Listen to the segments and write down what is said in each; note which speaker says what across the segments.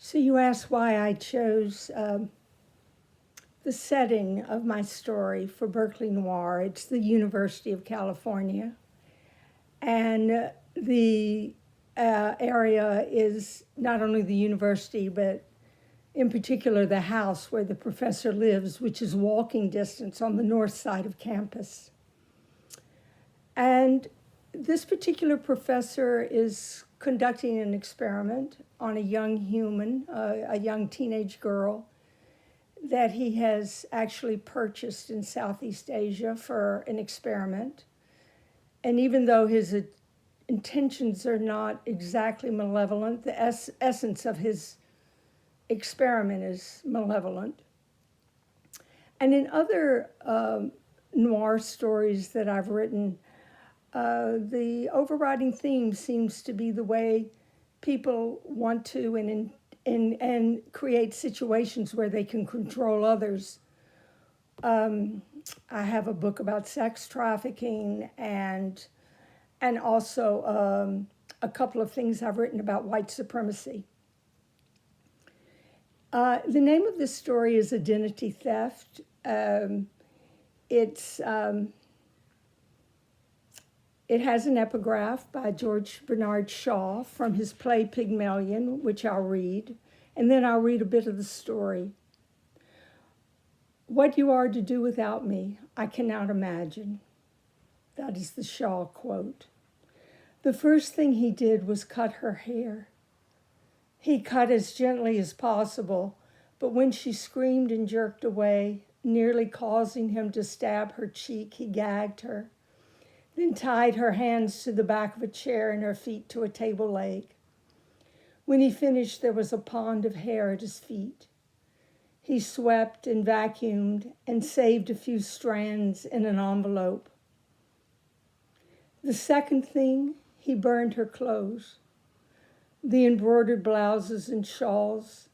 Speaker 1: So you asked why I chose the setting of my story for Berkeley Noir. It's the University of California. And the area is not only the university, but in particular the house where the professor lives, which is walking distance on the north side of campus. And this particular professor is conducting an experiment on a young human, a young teenage girl, that he has actually purchased in Southeast Asia for an experiment. And even though his intentions are not exactly malevolent, the essence of his experiment is malevolent. And in other noir stories that I've written, the overriding theme seems to be the way people want to and create situations where they can control others. I have a book about sex trafficking and also a couple of things I've written about white supremacy. The name of this story is Identity Theft. It has an epigraph by George Bernard Shaw from his play Pygmalion, which I'll read, and then I'll read a bit of the story. What you are to do without me, I cannot imagine. That is the Shaw quote. The first thing he did was cut her hair. He cut as gently as possible, but when she screamed and jerked away, nearly causing him to stab her cheek, he gagged her, then tied her hands to the back of a chair and her feet to a table leg. When he finished, there was a pond of hair at his feet. He swept and vacuumed and saved a few strands in an envelope. The second thing, he burned her clothes. The embroidered blouses and shawls,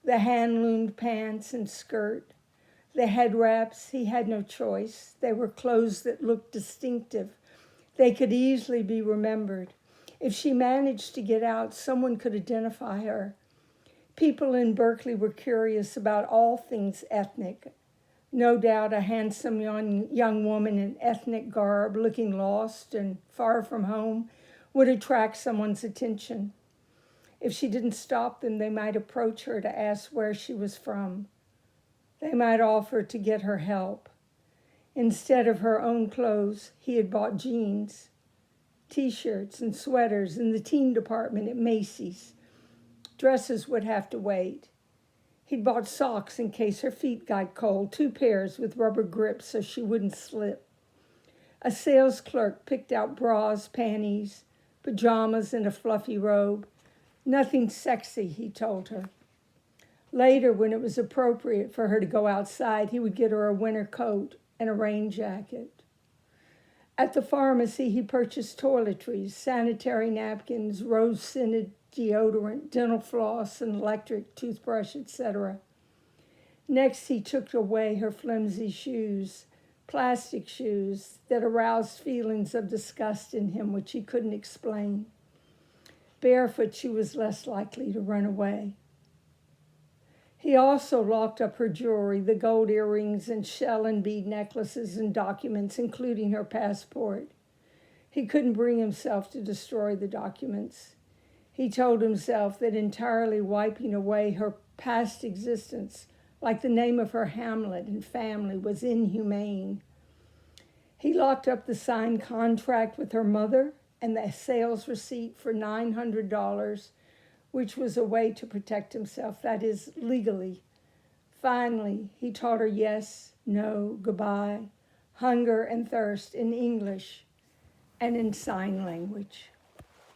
Speaker 1: the hand-loomed pants and skirt, the head wraps. He had no choice. They were clothes that looked distinctive. They could easily be remembered. If she managed to get out, someone could identify her. People in Berkeley were curious about all things ethnic. No doubt a handsome young woman in ethnic garb, looking lost and far from home, would attract someone's attention. If she didn't stop them, they might approach her to ask where she was from. They might offer to get her help. Instead of her own clothes, he had bought jeans, T-shirts and sweaters in the teen department at Macy's. Dresses would have to wait. He'd bought socks in case her feet got cold, 2 pairs with rubber grips so she wouldn't slip. A sales clerk picked out bras, panties, pajamas, and a fluffy robe. Nothing sexy, he told her. Later, when it was appropriate for her to go outside, he would get her a winter coat and a rain jacket. At the pharmacy, he purchased toiletries, sanitary napkins, rose-scented deodorant, dental floss, an electric toothbrush, etc. Next, he took away her flimsy shoes, plastic shoes that aroused feelings of disgust in him which he couldn't explain. Barefoot, she was less likely to run away. He also locked up her jewelry, the gold earrings and shell and bead necklaces and documents, including her passport. He couldn't bring himself to destroy the documents. He told himself that entirely wiping away her past existence, like the name of her hamlet and family, was inhumane. He locked up the signed contract with her mother and the sales receipt for $900, which was a way to protect himself, that is, legally. Finally, he taught her yes, no, goodbye, hunger and thirst in English and in sign language.